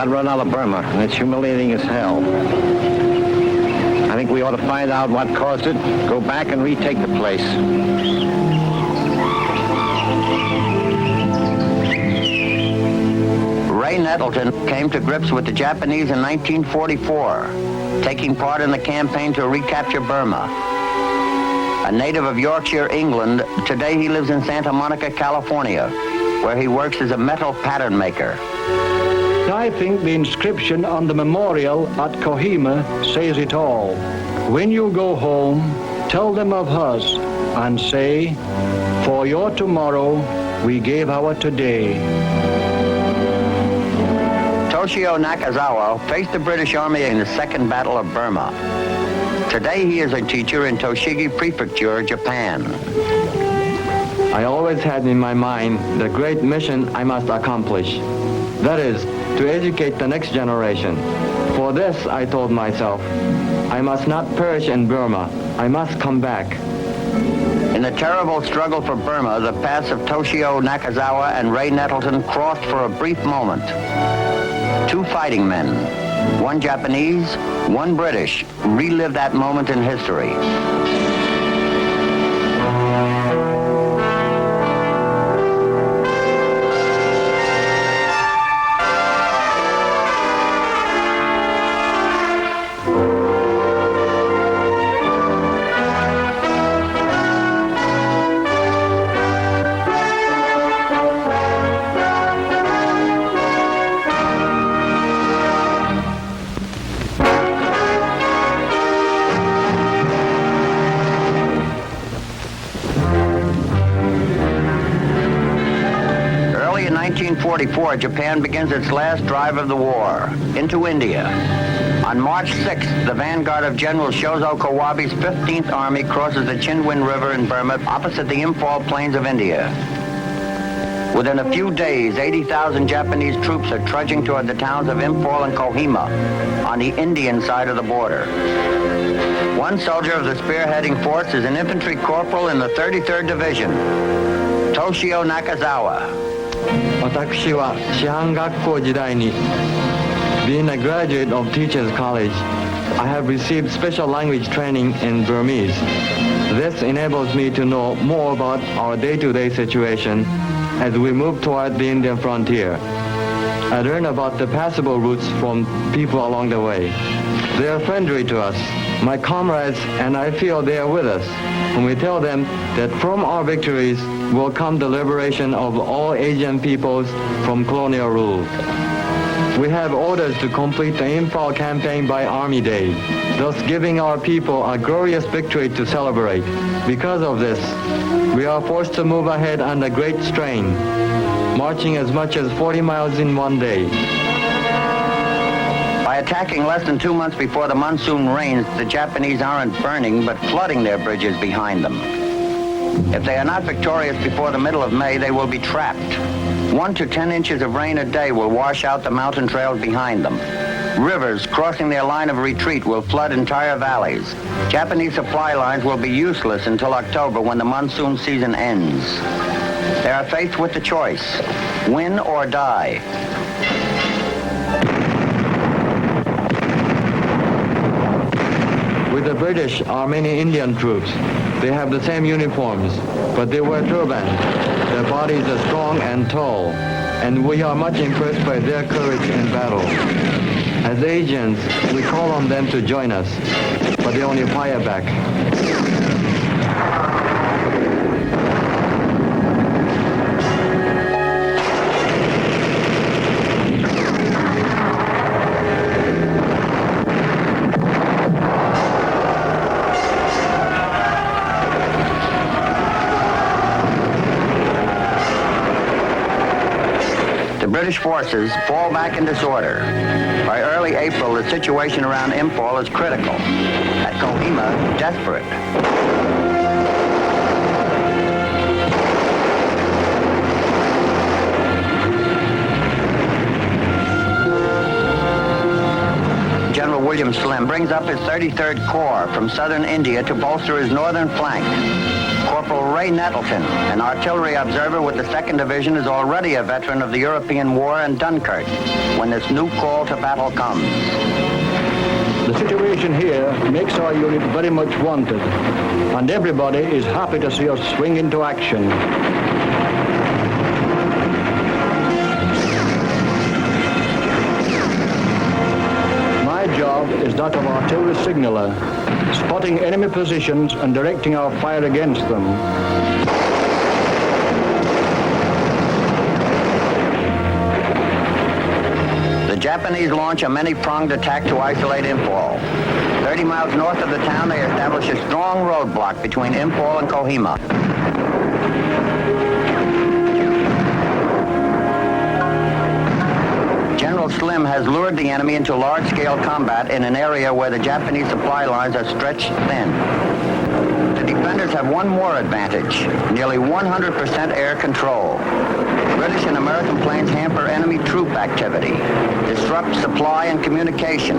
got run out of Burma, and it's humiliating as hell. I think we ought to find out what caused it, go back and retake the place. Ray Nettleton came to grips with the Japanese in 1944, taking part in the campaign to recapture Burma. A native of Yorkshire, England, today he lives in Santa Monica, California, where he works as a metal pattern maker. I think the inscription on the memorial at Kohima says it all. When you go home, tell them of us and say, for your tomorrow, we gave our today. Toshio Nakazawa faced the British Army in the Second Battle of Burma. Today he is a teacher in Toshigi Prefecture, Japan. I always had in my mind the great mission I must accomplish. That is, to educate the next generation. For this, I told myself, I must not perish in Burma. I must come back. In the terrible struggle for Burma, the paths of Toshio Nakazawa and Ray Nettleton crossed for a brief moment. Two fighting men, one Japanese, one British, relived that moment in history. In 1944, Japan begins its last drive of the war, into India. On March 6th, the vanguard of General Shozo Kawabe's 15th Army crosses the Chinwin River in Burma opposite the Imphal Plains of India. Within a few days, 80,000 Japanese troops are trudging toward the towns of Imphal and Kohima on the Indian side of the border. One soldier of the spearheading force is an infantry corporal in the 33rd Division, Toshio Nakazawa. 私は師範学校時代に Being a graduate of Teachers College, I have received special language training in Burmese. This enables me to know more about our day-to-day situation as we move toward the Indian frontier. I learn about the passable routes from people along the way. They are friendly to us, my comrades, and I feel they are with us when we tell them that from our victories will come the liberation of all Asian peoples from colonial rule. We have orders to complete the Imphal campaign by Army Day, thus giving our people a glorious victory to celebrate. Because of this, we are forced to move ahead under great strain, marching as much as 40 miles in one day. By attacking less than 2 months before the monsoon rains, the Japanese aren't burning, but flooding their bridges behind them. If they are not victorious before the middle of May, they will be trapped. 1 to 10 inches of rain a day will wash out the mountain trails behind them. Rivers crossing their line of retreat will flood entire valleys. Japanese supply lines will be useless until October when the monsoon season ends. They are faced with the choice, win or die. With the British are many Indian troops. They have the same uniforms, but they wear turbans. Their bodies are strong and tall, and we are much impressed by their courage in battle. As Asians, we call on them to join us, but they only fire back. British forces fall back in disorder. By early April, the situation around Imphal is critical. At Kohima, desperate. General William Slim brings up his 33rd Corps from southern India to bolster his northern flank. Corporal Ray Nettleton, an artillery observer with the 2nd Division, is already a veteran of the European War in Dunkirk when this new call to battle comes. The situation here makes our unit very much wanted, and everybody is happy to see us swing into action. My job is that of artillery signaller, spotting enemy positions and directing our fire against them. The Japanese launch a many-pronged attack to isolate Impol. 30 miles north of the town, they establish a strong roadblock between Impol and Kohima. General Slim has lured the enemy into large-scale combat in an area where the Japanese supply lines are stretched thin. The defenders have one more advantage, nearly 100% air control. British and American planes hamper enemy troop activity, disrupt supply and communication.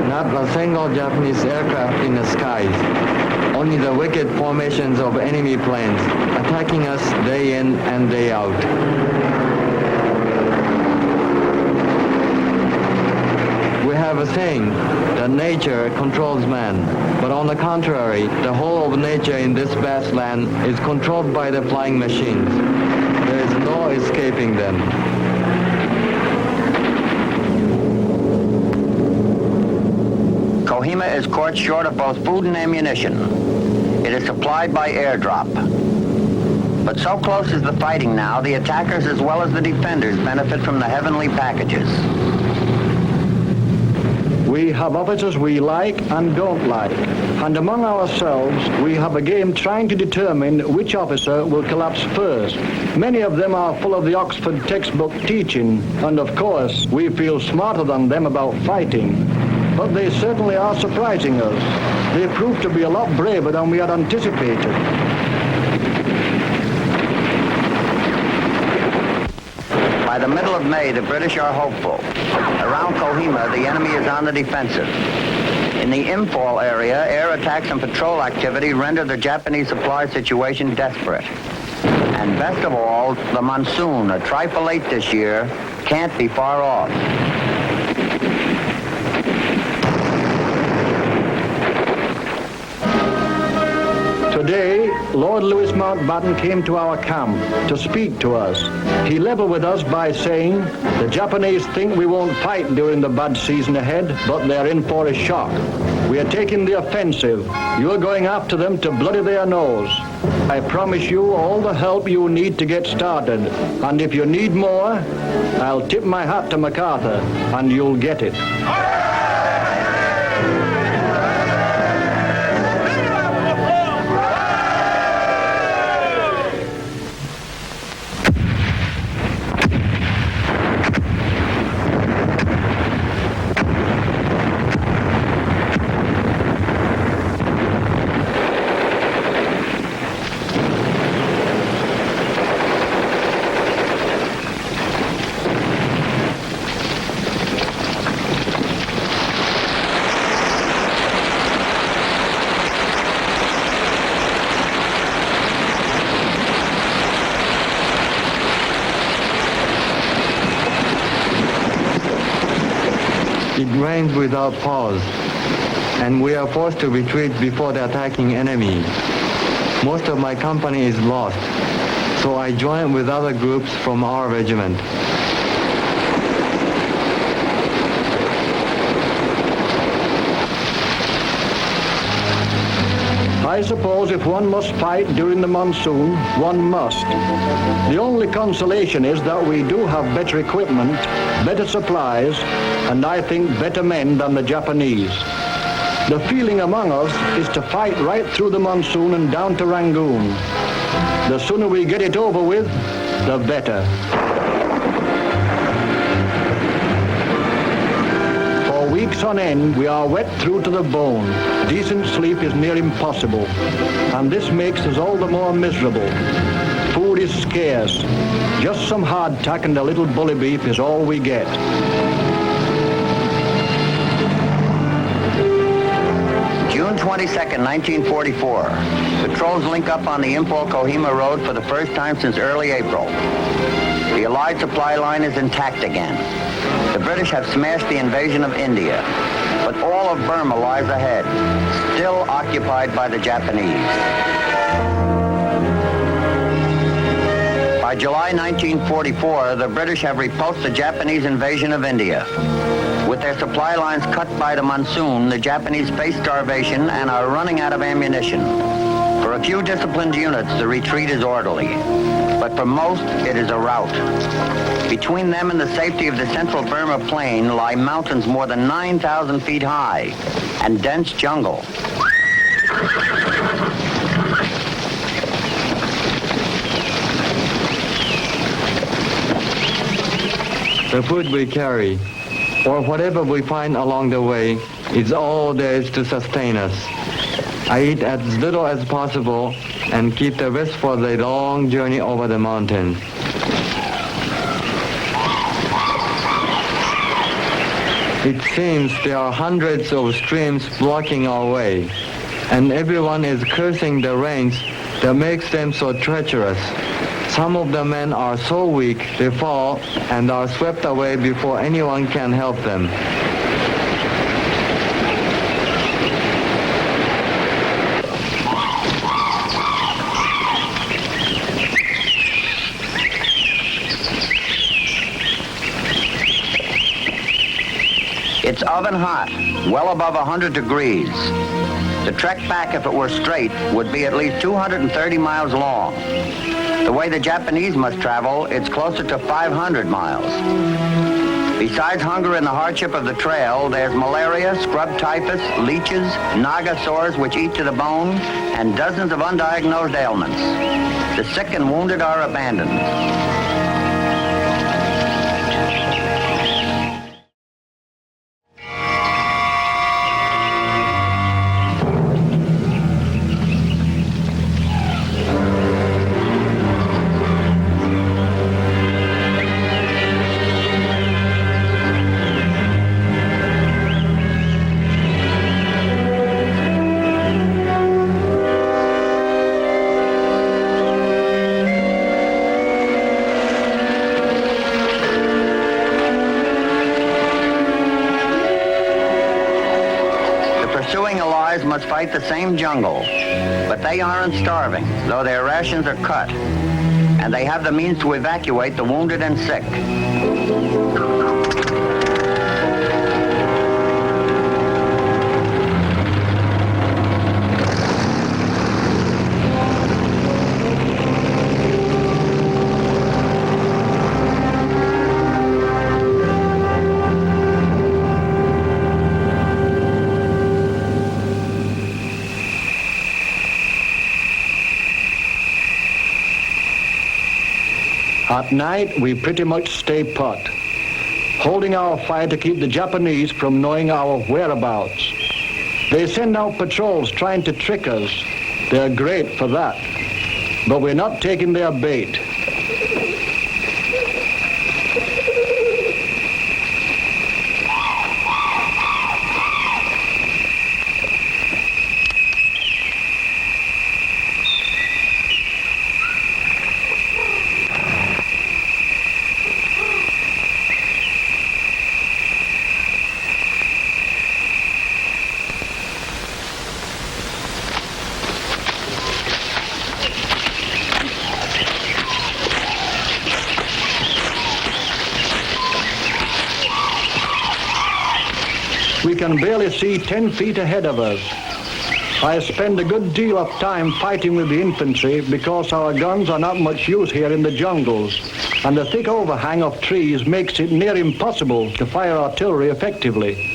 Not a single Japanese aircraft in the skies. Only the wicked formations of enemy planes attacking us day in and day out. We have a saying that nature controls man, but on the contrary, the whole of nature in this vast land is controlled by the flying machines. There is no escaping them. Kohima is caught short of both food and ammunition. It is supplied by airdrop. But so close is the fighting now, the attackers as well as the defenders benefit from the heavenly packages. We have officers we like and don't like, and among ourselves we have a game trying to determine which officer will collapse first. Many of them are full of the Oxford textbook teaching, and of course we feel smarter than them about fighting. But they certainly are surprising us. They prove to be a lot braver than we had anticipated. By the middle of May, the British are hopeful. Around Kohima, the enemy is on the defensive. In the Impol area, air attacks and patrol activity render the Japanese supply situation desperate. And best of all, the monsoon, a trifle late this year, can't be far off. Today, Lord Louis Mountbatten came to our camp to speak to us. He leveled with us by saying, the Japanese think we won't fight during the bad season ahead, but they're in for a shock. We are taking the offensive. You're going after them to bloody their nose. I promise you all the help you need to get started. And if you need more, I'll tip my hat to MacArthur, and you'll get it. It rains without pause, and we are forced to retreat before the attacking enemy. Most of my company is lost, so I join with other groups from our regiment. I suppose if one must fight during the monsoon, one must. The only consolation is that we do have better equipment, better supplies, and I think better men than the Japanese. The feeling among us is to fight right through the monsoon and down to Rangoon. The sooner we get it over with, the better. For weeks on end, we are wet through to the bone. Decent sleep is near impossible, and this makes us all the more miserable. Food is scarce. Just some hardtack and a little bully beef is all we get. June 22nd, 1944. Patrols link up on the Impol-Kohima Road for the first time since early April. The Allied supply line is intact again. The British have smashed the invasion of India, but all of Burma lies ahead, still occupied by the Japanese. By July 1944, the British have repulsed the Japanese invasion of India. With their supply lines cut by the monsoon, the Japanese face starvation and are running out of ammunition. For a few disciplined units, the retreat is orderly. But for most, it is a rout. Between them and the safety of the central Burma plain lie mountains more than 9,000 feet high and dense jungle. The food we carry, or whatever we find along the way, is all there is to sustain us. I eat as little as possible and keep the rest for the long journey over the mountains. It seems there are hundreds of streams blocking our way, and everyone is cursing the rains that makes them so treacherous. Some of the men are so weak they fall and are swept away before anyone can help them. It's oven hot, well above 100 degrees. The trek back, if it were straight, would be at least 230 miles long. The way the Japanese must travel, it's closer to 500 miles. Besides hunger and the hardship of the trail, there's malaria, scrub typhus, leeches, naga sores which eat to the bone, and dozens of undiagnosed ailments. The sick and wounded are abandoned. Must fight the same jungle, but they aren't starving, though their rations are cut, and they have the means to evacuate the wounded and sick. At night, we pretty much stay put, holding our fire to keep the Japanese from knowing our whereabouts. They send out patrols trying to trick us. They're great for that, but we're not taking their bait. We can barely see 10 feet ahead of us. I spend a good deal of time fighting with the infantry because our guns are not much use here in the jungles, and the thick overhang of trees makes it near impossible to fire artillery effectively.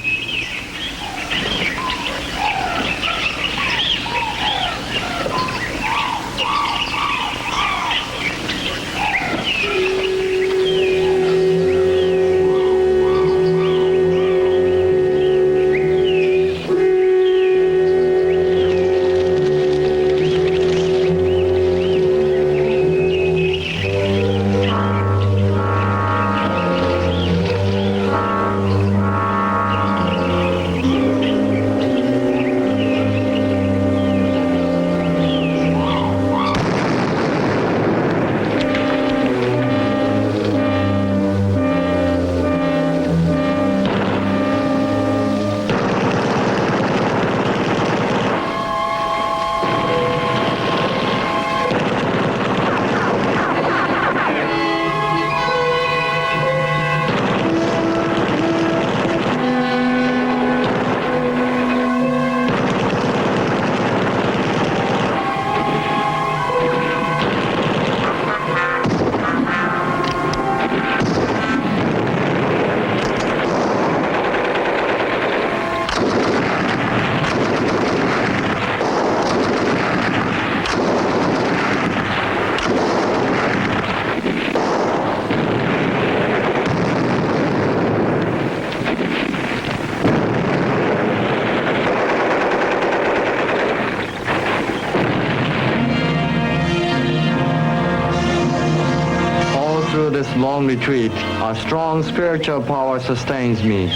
long retreat, a strong spiritual power sustains me,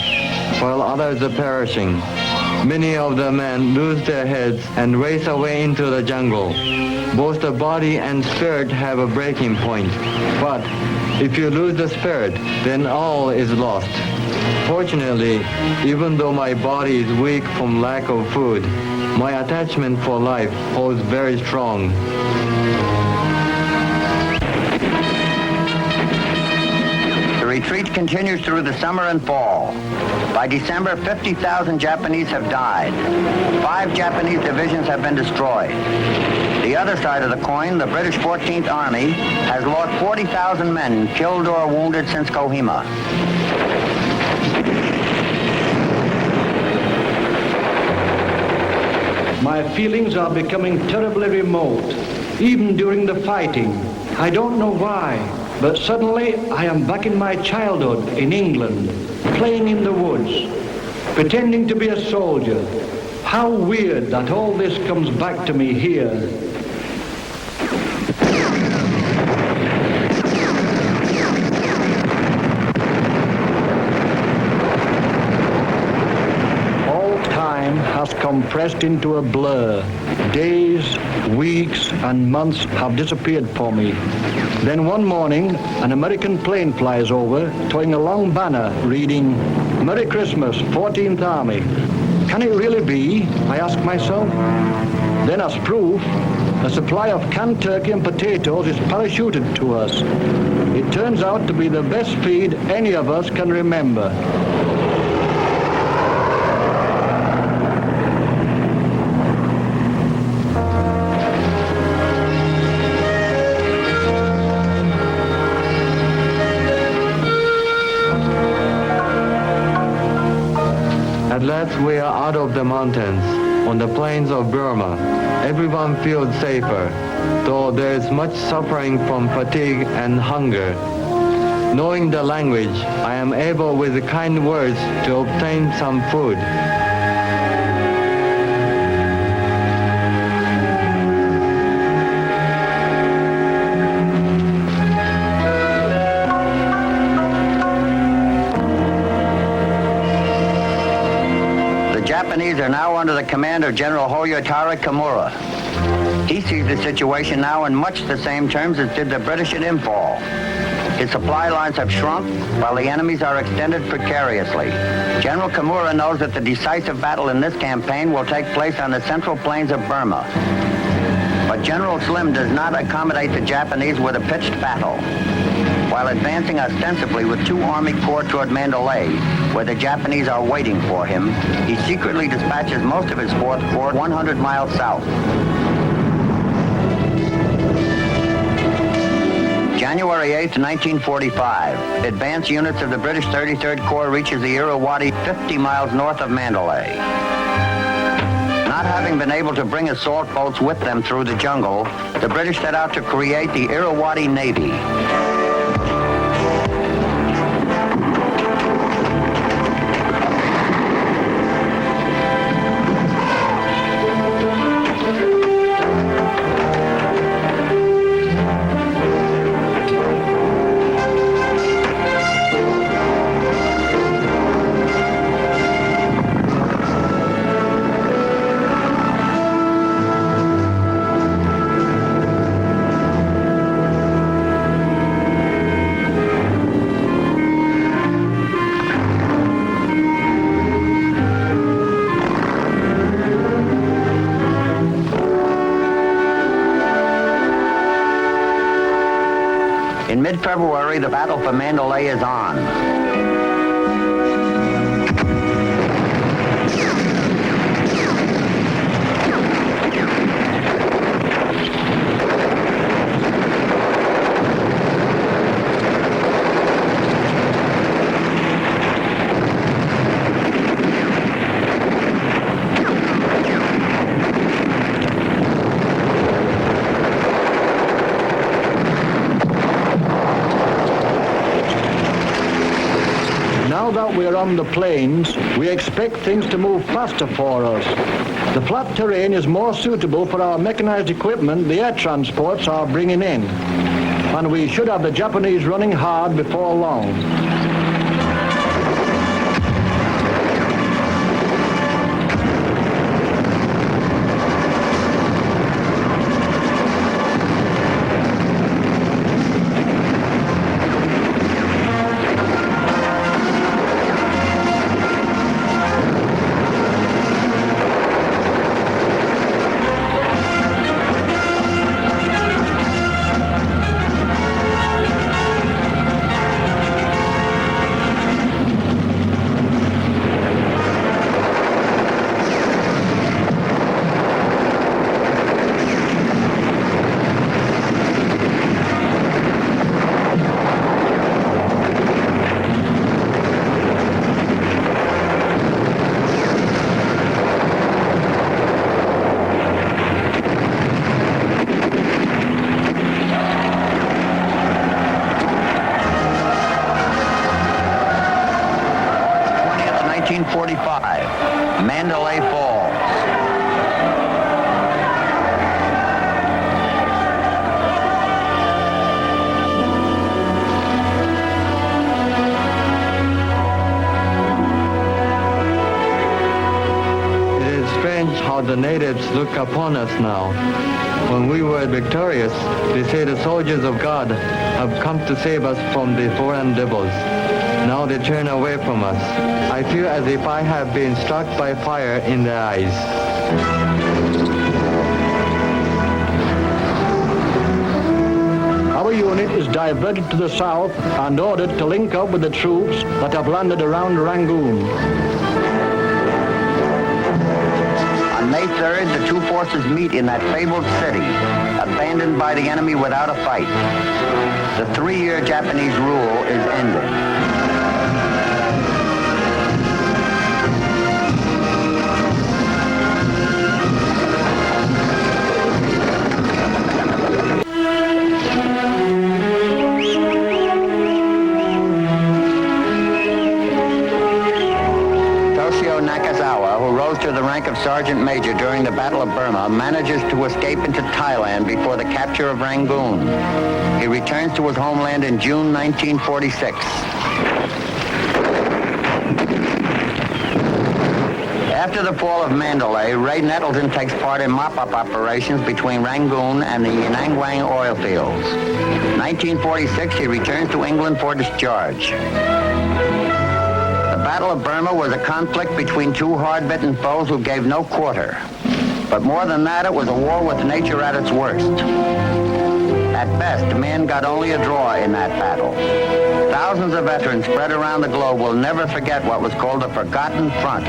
while others are perishing. Many of the men lose their heads and race away into the jungle. Both the body and spirit have a breaking point. But if you lose the spirit, then all is lost. Fortunately, even though my body is weak from lack of food, my attachment for life holds very strong. The retreat continues through the summer and fall. By December, 50,000 Japanese have died. 5 Japanese divisions have been destroyed. The other side of the coin, the British 14th Army, has lost 40,000 men killed or wounded since Kohima. My feelings are becoming terribly remote, even during the fighting. I don't know why, but suddenly I am back in my childhood in England, playing in the woods, pretending to be a soldier. How weird that all this comes back to me here. Has compressed into a blur. Days, weeks, and months have disappeared for me. Then one morning, an American plane flies over, towing a long banner reading, "Merry Christmas, 14th Army." Can it really be? I ask myself. Then as proof, a supply of canned turkey and potatoes is parachuted to us. It turns out to be the best feed any of us can remember. At last we are out of the mountains, on the plains of Burma. Everyone feels safer, though there is much suffering from fatigue and hunger. Knowing the language, I am able with kind words to obtain some food. The Japanese are now under the command of General Hoyotari Kimura. He sees the situation now in much the same terms as did the British at Imphal. His supply lines have shrunk, while the enemies are extended precariously. General Kimura knows that the decisive battle in this campaign will take place on the central plains of Burma. But General Slim does not accommodate the Japanese with a pitched battle. While advancing ostensibly with 2 Army Corps toward Mandalay, where the Japanese are waiting for him, he secretly dispatches most of his 4th Corps 100 miles south. January 8, 1945, advance units of the British 33rd Corps reaches the Irrawaddy 50 miles north of Mandalay. Not having been able to bring assault boats with them through the jungle, the British set out to create the Irrawaddy Navy. In mid-February, the battle for Mandalay is on. Now that we're on the plains, we expect things to move faster for us. The flat terrain is more suitable for our mechanized equipment the air transports are bringing in. and we should have the Japanese running hard before long. Mandalay Falls. It is strange how the natives look upon us now. When we were victorious, they say the soldiers of God have come to save us from the foreign devils. Now they turn away from us. I feel as if I have been struck by fire in the eyes. Our unit is diverted to the south and ordered to link up with the troops that have landed around Rangoon. On May 3rd, the two forces meet in that fabled city, abandoned by the enemy without a fight. The 3-year Japanese rule is ended. Toshio Nakazawa, who rose to the rank of sergeant major during the Battle of Burma, manages to escape into Thailand before the capture of Rangoon. He returns to his homeland in June 1946. After the fall of Mandalay, Ray Nettleton takes part in mop-up operations between Rangoon and the Yanangwang oil fields. 1946, he returns to England for discharge. The Battle of Burma was a conflict between two hard-bitten foes who gave no quarter. But more than that, it was a war with nature at its worst. At best, men got only a draw in that battle. Thousands of veterans spread around the globe will never forget what was called the Forgotten Front.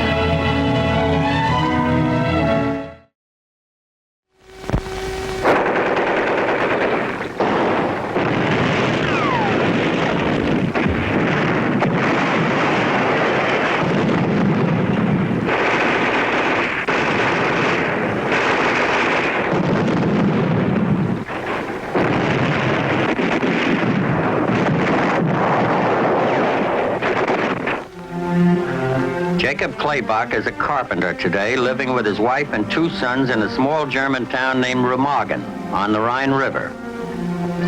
Jacob Klebach is a carpenter today, living with his wife and 2 sons in a small German town named Remagen on the Rhine River.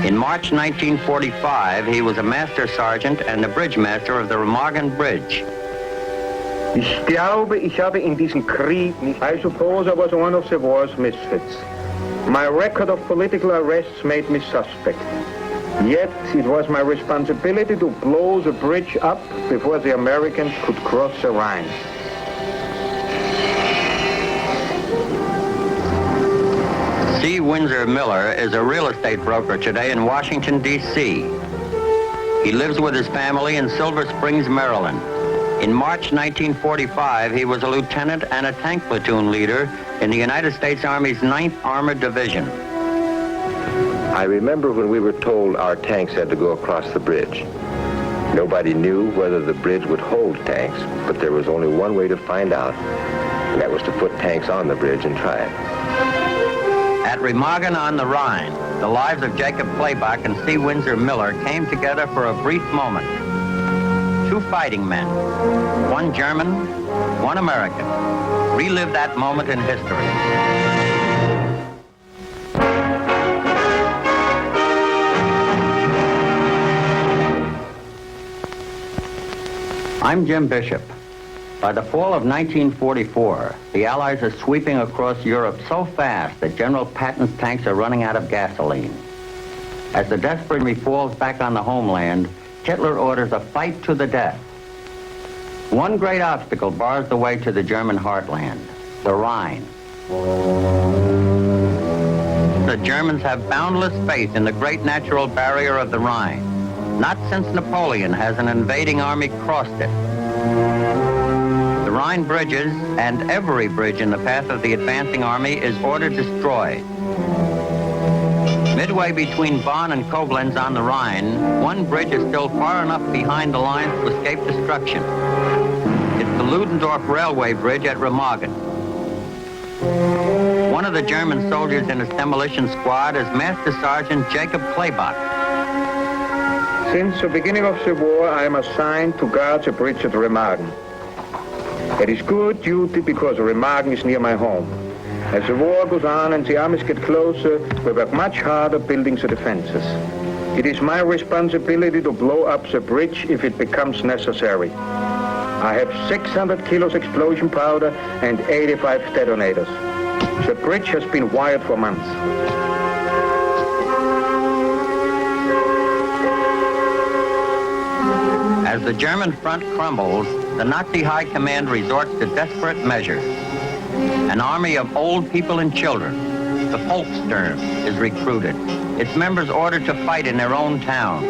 In March 1945, he was a master sergeant and the bridge master of the Remagen Bridge. Ich glaube, ich habe in diesem Krieg nicht... I suppose I was one of the war's misfits. My record of political arrests made me suspect. Yet it was my responsibility to blow the bridge up before the Americans could cross the Rhine. C. Windsor Miller is a real estate broker today in Washington, D.C. He lives with his family in Silver Springs, Maryland. In March 1945, he was a lieutenant and a tank platoon leader in the United States Army's 9th Armored Division. I remember when we were told our tanks had to go across the bridge. Nobody knew whether the bridge would hold tanks, but there was only one way to find out, and that was to put tanks on the bridge and try it. At Remagen on the Rhine, the lives of Jacob Klebach and C. Windsor Miller came together for a brief moment. 2 fighting men, 1 German, 1 American, relive that moment in history. I'm Jim Bishop. By the fall of 1944, the Allies are sweeping across Europe so fast that General Patton's tanks are running out of gasoline. As the desperate enemy falls back on the homeland, Hitler orders a fight to the death. One great obstacle bars the way to the German heartland, the Rhine. The Germans have boundless faith in the great natural barrier of the Rhine. Not since Napoleon has an invading army crossed it. The Rhine bridges and every bridge in the path of the advancing army is ordered destroyed. Midway between Bonn and Koblenz on the Rhine, one bridge is still far enough behind the lines to escape destruction. It's the Ludendorff Railway Bridge at Remagen. One of the German soldiers in its demolition squad is Master Sergeant Jacob Klebach. Since the beginning of the war, I am assigned to guard the bridge at Remagen. It is good duty because Remagen is near my home. As the war goes on and the armies get closer, we work much harder building the defenses. It is my responsibility to blow up the bridge if it becomes necessary. I have 600 kilos explosion powder and 85 detonators. The bridge has been wired for months. As the German front crumbles, the Nazi high command resorts to desperate measures. An army of old people and children, the Volkssturm, is recruited. Its members ordered to fight in their own town.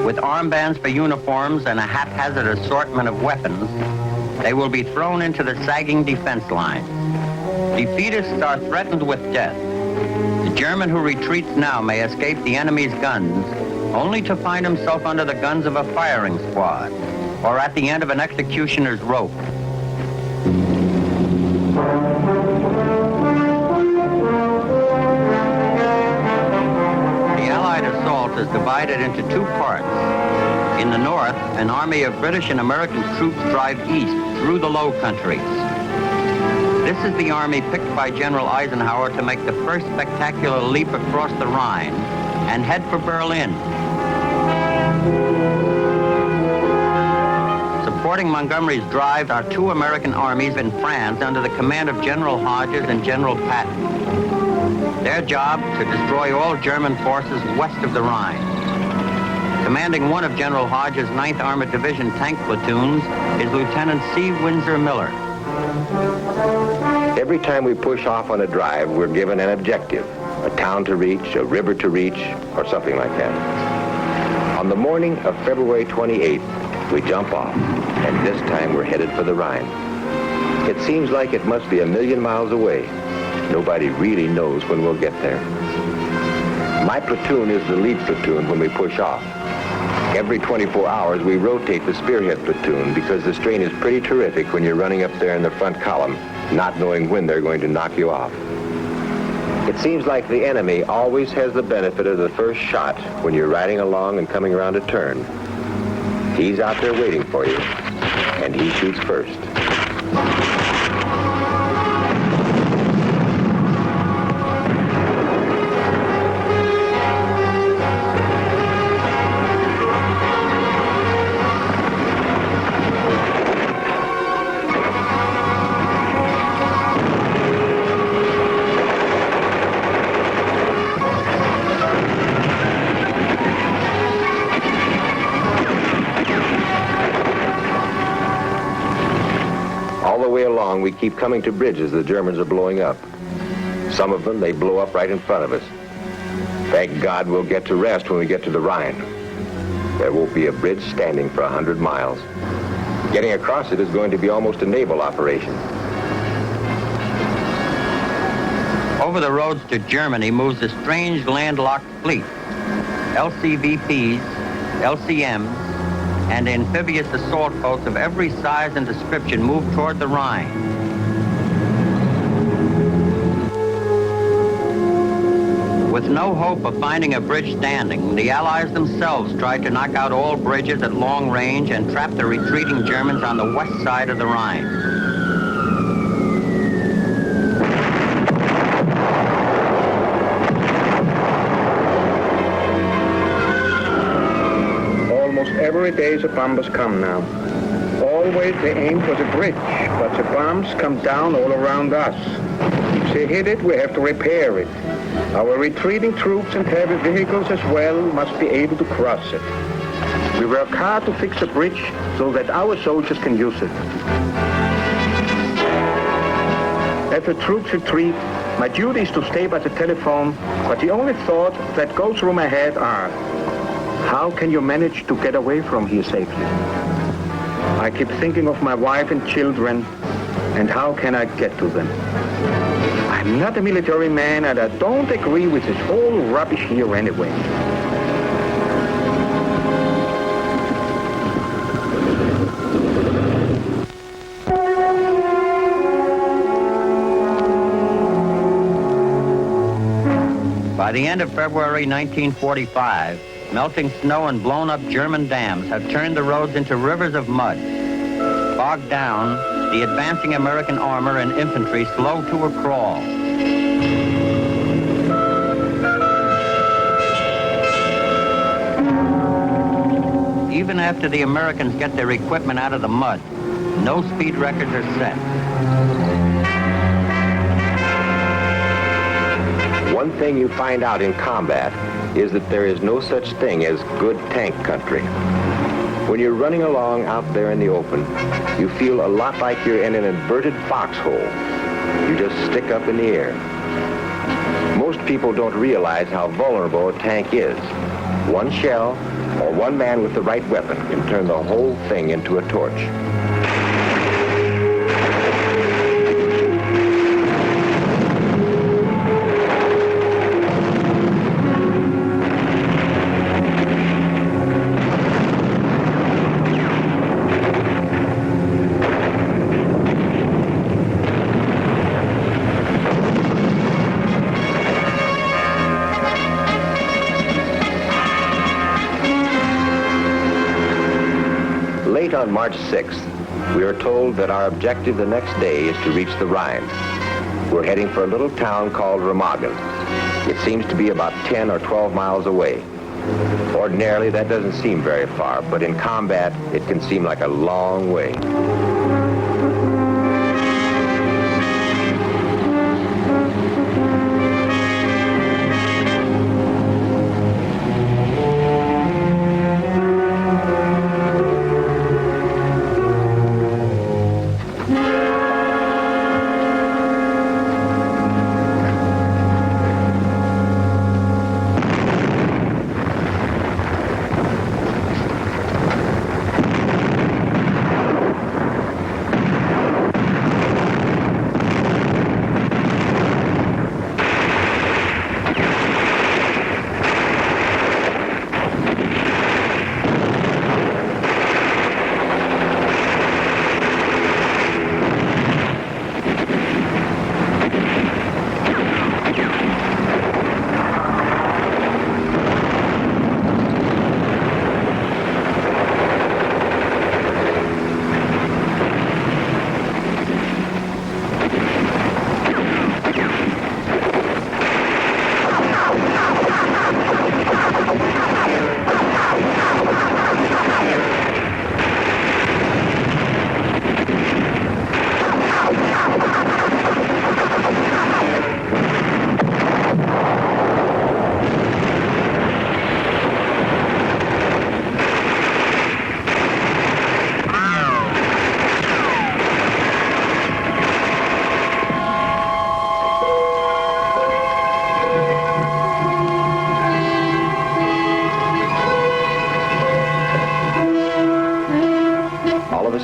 With armbands for uniforms and a haphazard assortment of weapons, they will be thrown into the sagging defense lines. Defeatists are threatened with death. The German who retreats now may escape the enemy's guns, only to find himself under the guns of a firing squad, or at the end of an executioner's rope. The Allied assault is divided into two parts. In the north, an army of British and American troops drive east through the Low Countries. This is the army picked by General Eisenhower to make the first spectacular leap across the Rhine and head for Berlin. Supporting Montgomery's drive are two American armies in France under the command of General Hodges and General Patton. Their job, to destroy all German forces west of the Rhine. Commanding one of General Hodges' 9th Armored Division tank platoons is Lieutenant C. Windsor Miller. Every time we push off on a drive, we're given an objective, a town to reach, a river to reach, or something like that. On the morning of February 28th, we jump off, and this time we're headed for the Rhine. It seems like it must be a million miles away. Nobody really knows when we'll get there. My platoon is the lead platoon when we push off. Every 24 hours, we rotate the spearhead platoon because the strain is pretty terrific when you're running up there in the front column, not knowing when they're going to knock you off. It seems like the enemy always has the benefit of the first shot when you're riding along and coming around a turn. He's out there waiting for you, and he shoots first. We keep coming to bridges the Germans are blowing up. Some of them, they blow up right in front of us. Thank God we'll get to rest when we get to the Rhine. There won't be a bridge standing for 100 miles. Getting across it is going to be almost a naval operation. Over the roads to Germany moves a strange landlocked fleet. LCVPs, LCMs, and amphibious assault boats of every size and description move toward the Rhine. With no hope of finding a bridge standing, the Allies themselves tried to knock out all bridges at long range and trap the retreating Germans on the west side of the Rhine. Almost every day the bombers come now. Always they aim for the bridge, but the bombs come down all around us. If they hit it, we have to repair it. Our retreating troops and heavy vehicles as well must be able to cross it. We work hard to fix the bridge so that our soldiers can use it. As the troops retreat, my duty is to stay by the telephone, but the only thoughts that go through my head are, how can you manage to get away from here safely? I keep thinking of my wife and children, and how can I get to them? I'm not a military man, and I don't agree with this whole rubbish here anyway. By the end of February 1945, melting snow and blown-up German dams have turned the roads into rivers of mud. Bogged down, the advancing American armor and infantry slow to a crawl. Even after the Americans get their equipment out of the mud, no speed records are set. One thing you find out in combat is that there is no such thing as good tank country. When you're running along out there in the open, you feel a lot like you're in an inverted foxhole. You just stick up in the air. Most people don't realize how vulnerable a tank is. One shell or one man with the right weapon can turn the whole thing into a torch. On March 6th, we are told that our objective the next day is to reach the Rhine. We're heading for a little town called Remagen. It seems to be about 10 or 12 miles away. Ordinarily, that doesn't seem very far, but in combat, it can seem like a long way.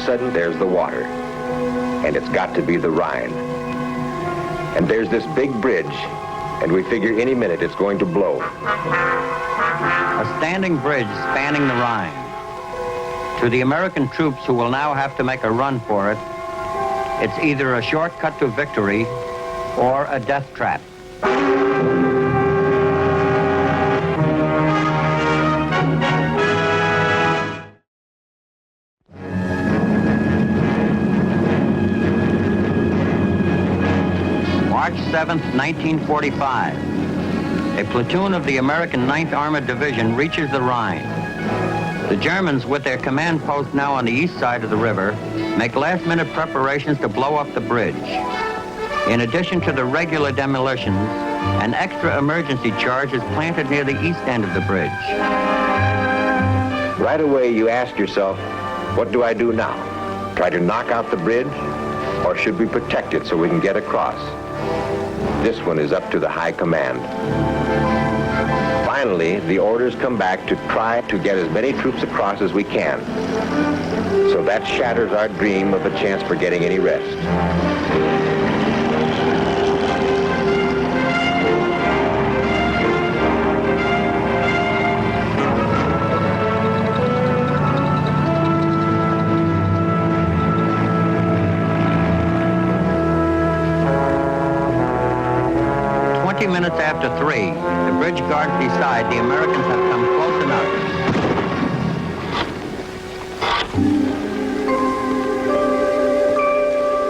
Sudden, there's the water, and it's got to be the Rhine. And there's this big bridge, and we figure any minute it's going to blow. A standing bridge spanning the Rhine. To the American troops who will now have to make a run for it, it's either a shortcut to victory or a death trap. March 7th, 1945. A platoon of the American 9th Armored Division reaches the Rhine. The Germans, with their command post now on the east side of the river, make last-minute preparations to blow up the bridge. In addition to the regular demolitions, an extra emergency charge is planted near the east end of the bridge. Right away, you ask yourself, what do I do now? Try to knock out the bridge, or should we protect it so we can get across? This one is up to the high command. Finally, the orders come back to try to get as many troops across as we can. So that shatters our dream of a chance for getting any rest. 20 minutes after 3, the bridge guards decide the Americans have come close enough.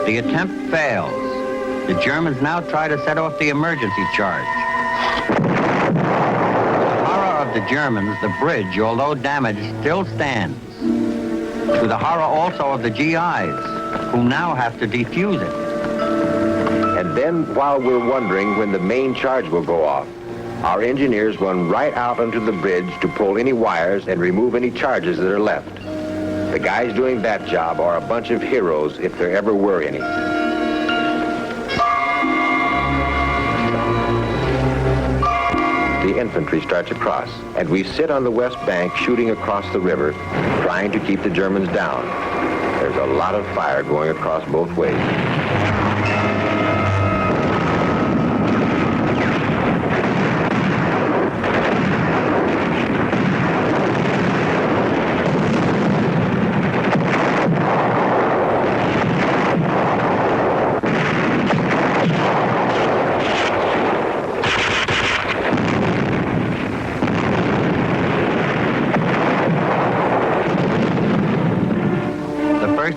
The attempt fails. The Germans now try to set off the emergency charge. To the horror of the Germans, the bridge, although damaged, still stands. To the horror also of the GIs, who now have to defuse it. And then, while we're wondering when the main charge will go off, our engineers run right out onto the bridge to pull any wires and remove any charges that are left. The guys doing that job are a bunch of heroes, if there ever were any. The infantry starts across, and we sit on the west bank shooting across the river, trying to keep the Germans down. There's a lot of fire going across both ways.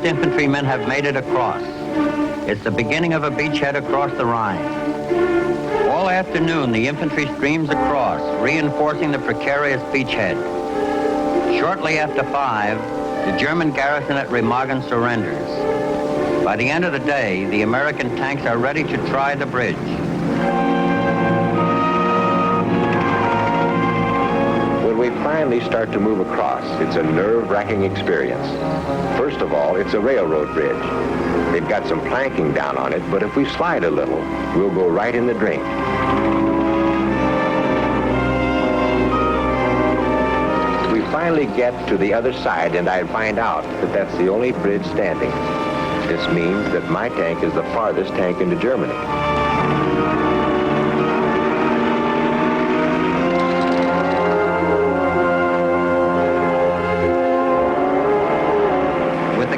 Infantrymen have made it across. It's the beginning of a beachhead across the Rhine. All afternoon, the infantry streams across, reinforcing the precarious beachhead. Shortly after 5, the German garrison at Remagen surrenders. By the end of the day, the American tanks are ready to try the bridge. When we finally start to move across, it's a nerve-wracking experience. First of all, it's a railroad bridge. They've got some planking down on it, but if we slide a little, we'll go right in the drink. We finally get to the other side, and I find out that that's the only bridge standing. This means that my tank is the farthest tank into Germany.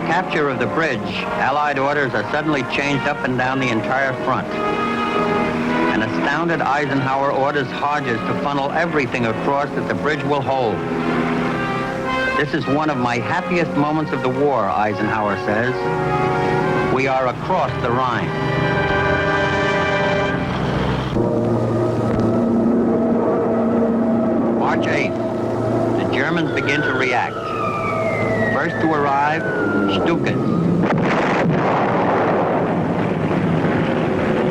Capture of the bridge, Allied orders are suddenly changed up and down the entire front. An astounded Eisenhower orders Hodges to funnel everything across that the bridge will hold. This is one of my happiest moments of the war, Eisenhower says. We are across the Rhine. March 8th, the Germans begin to react. First to arrive, Stukas.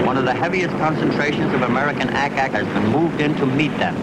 One of the heaviest concentrations of American ack-ack has been moved in to meet them.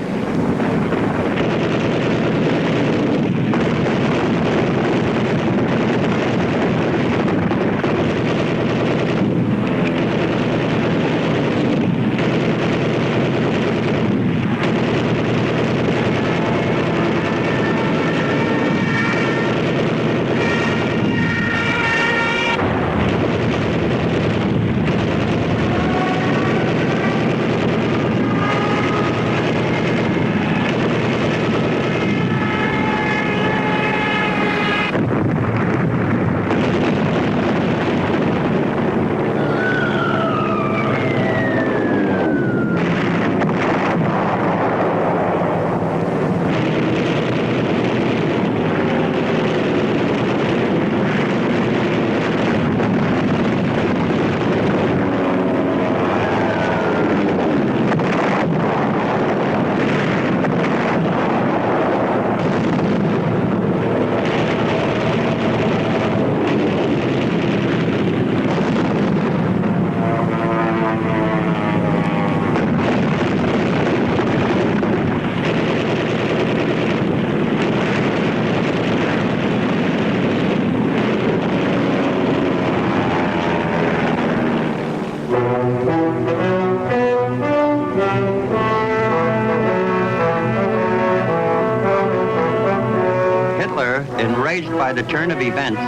by the turn of events,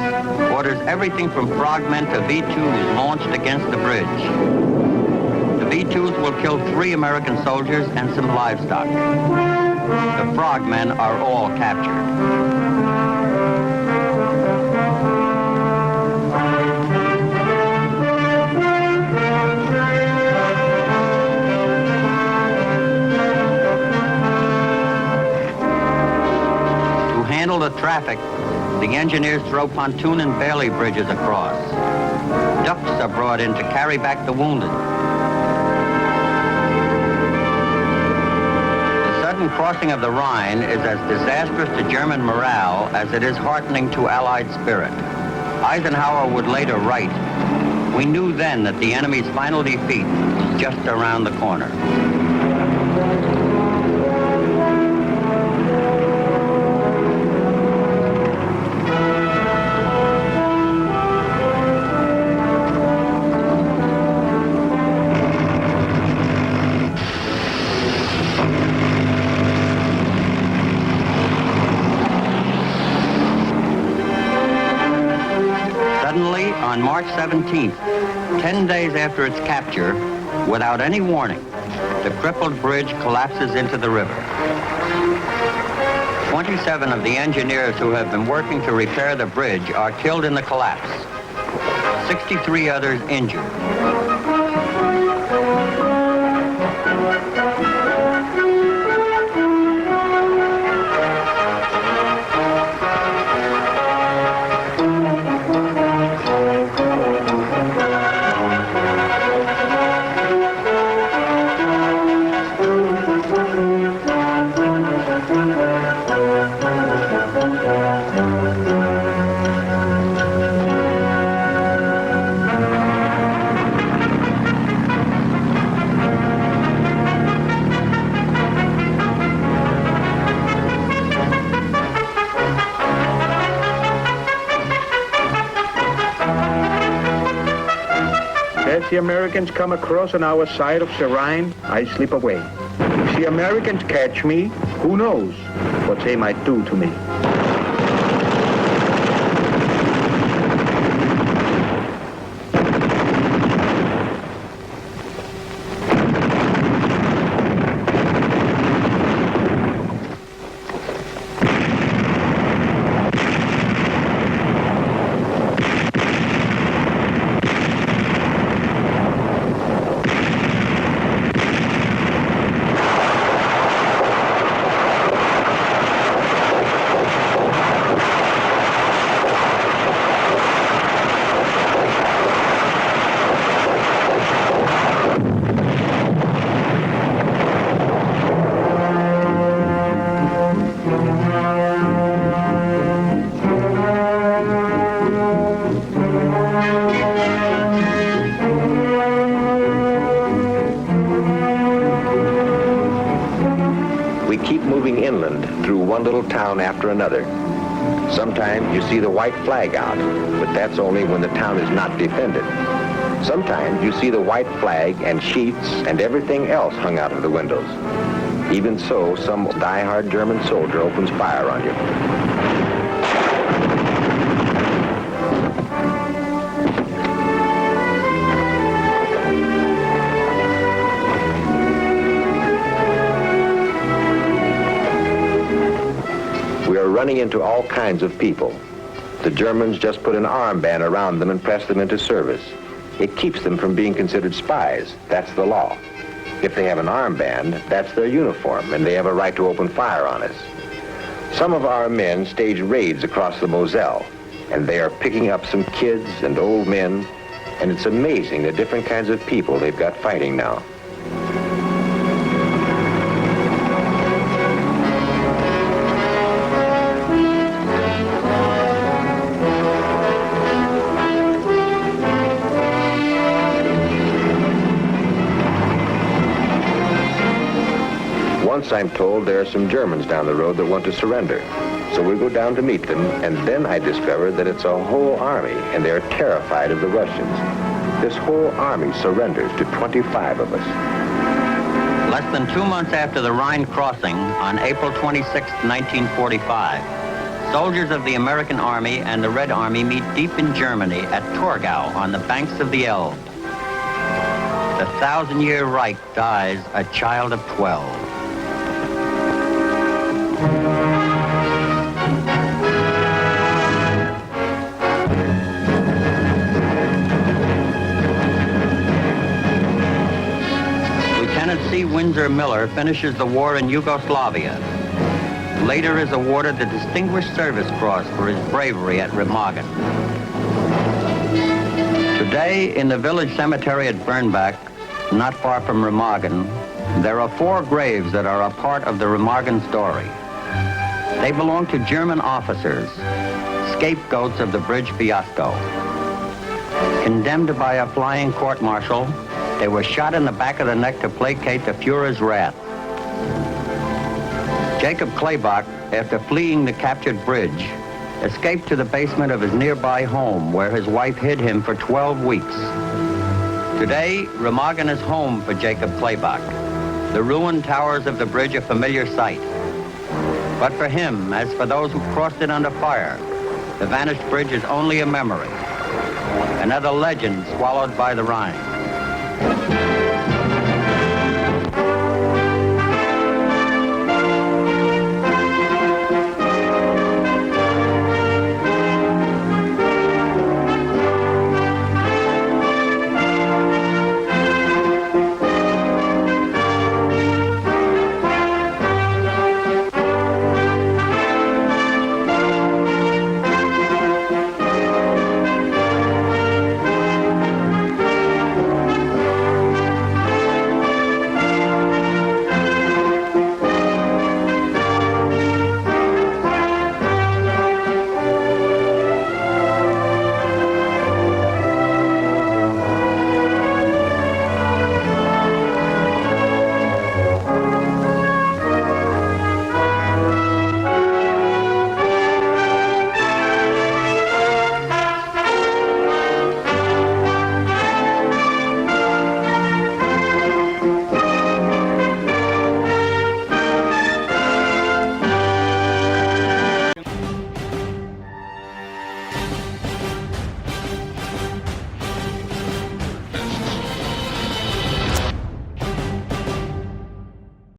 orders everything from frogmen to V-2s launched against the bridge. The V-2s will kill 3 American soldiers and some livestock. The frogmen are all captured. Handle the traffic, the engineers throw pontoon and bailey bridges across. Ducks are brought in to carry back the wounded. The sudden crossing of the Rhine is as disastrous to German morale as it is heartening to Allied spirit. Eisenhower would later write, "We knew then that the enemy's final defeat was just around the corner." On March 17th, 10 days after its capture, without any warning, the crippled bridge collapses into the river. 27 of the engineers who have been working to repair the bridge are killed in the collapse. 63 others injured. As the Americans come across on our side of the Rhine, I slip away. If the Americans catch me, who knows what they might do to me. One little town after another. Sometimes you see the white flag out, but that's only when the town is not defended. Sometimes you see the white flag and sheets and everything else hung out of the windows. Even so, some die-hard German soldier opens fire on you. Running into all kinds of people. The Germans just put an armband around them and press them into service. It keeps them from being considered spies. That's the law. If they have an armband, that's their uniform, and they have a right to open fire on us. Some of our men stage raids across the Moselle, and they are picking up some kids and old men, and it's amazing the different kinds of people they've got fighting now. Once I'm told there are some Germans down the road that want to surrender. So we go down to meet them, and then I discover that it's a whole army, and they're terrified of the Russians. This whole army surrenders to 25 of us. Less than 2 months after the Rhine crossing, on April 26, 1945, Soldiers of the American Army and the Red Army meet deep in Germany at Torgau on the banks of the Elbe. The 1,000-year Reich dies a child of 12. Lieutenant C. Windsor Miller finishes the war in Yugoslavia. Later is awarded the Distinguished Service Cross for his bravery at Remagen. Today, in the village cemetery at Bernbach, not far from Remagen, there are 4 graves that are a part of the Remagen story. They belong to German officers, scapegoats of the bridge fiasco. Condemned by a flying court-martial, they were shot in the back of the neck to placate the Fuhrer's wrath. Jacob Klebach, after fleeing the captured bridge, escaped to the basement of his nearby home where his wife hid him for 12 weeks. Today, Remagen is home for Jacob Klebach. The ruined towers of the bridge a familiar sight. But for him, as for those who crossed it under fire, the vanished bridge is only a memory, another legend swallowed by the Rhine.